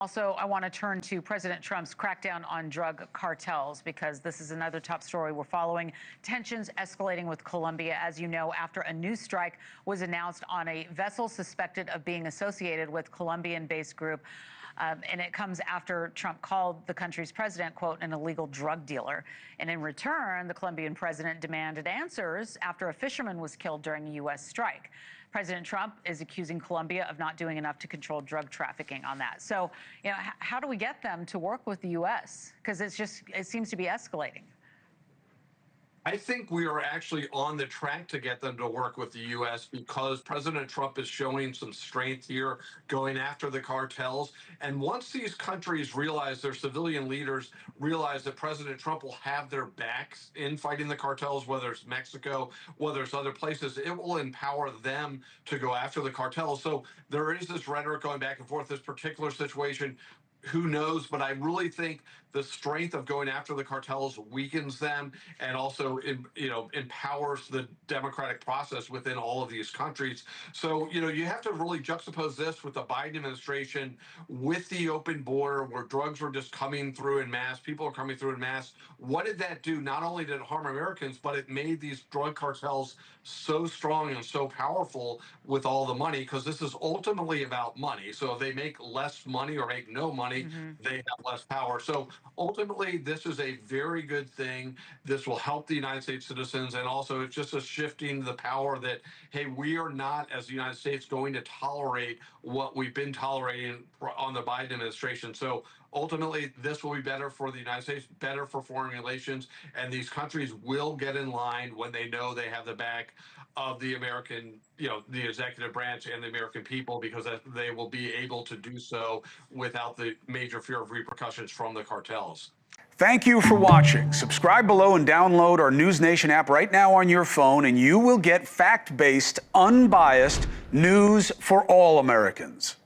Also, I want to turn to President Trump's crackdown on drug cartels, because this is another top story we're following. Tensions escalating with Colombia, as you know, after a new strike was announced on a vessel suspected of being associated with Colombian-based group. And it comes after Trump called the country's president, quote, an illegal drug dealer. And in return, the Colombian president demanded answers after a fisherman was killed during a U.S. strike. President Trump is accusing Colombia of not doing enough to control drug trafficking on that. So, how do we get them to work with the U.S.? Because it seems to be escalating. I think we are actually on the track to get them to work with the U.S. because President Trump is showing some strength here, going after the cartels. And once these countries realize, their civilian leaders realize that President Trump will have their backs in fighting the cartels, whether it's Mexico, whether it's other places, it will empower them to go after the cartels. So there is this rhetoric going back and forth. This particular situation, who knows? But I really think the strength of going after the cartels weakens them and also, empowers the democratic process within all of these countries. So, you have to really juxtapose this with the Biden administration, with the open border where drugs were just coming through in mass. People are coming through in mass. What did that do? Not only did it harm Americans, but it made these drug cartels so strong and so powerful with all the money, because this is ultimately about money. So if they make less money or make no money, they have less power. So ultimately, this is a very good thing. This will help the United States citizens. And also, it's just a shifting the power that, hey, we are not, as the United States, going to tolerate what we've been tolerating on the Biden administration. So ultimately, this will be better for the United States, better for foreign relations, and these countries will get in line when they know they have the back of the American, the executive branch and the American people, because they will be able to do so without the major fear of repercussions from the cartels. Thank you for watching. Subscribe below and download our NewsNation app right now on your phone, and you will get fact-based, unbiased news for all Americans.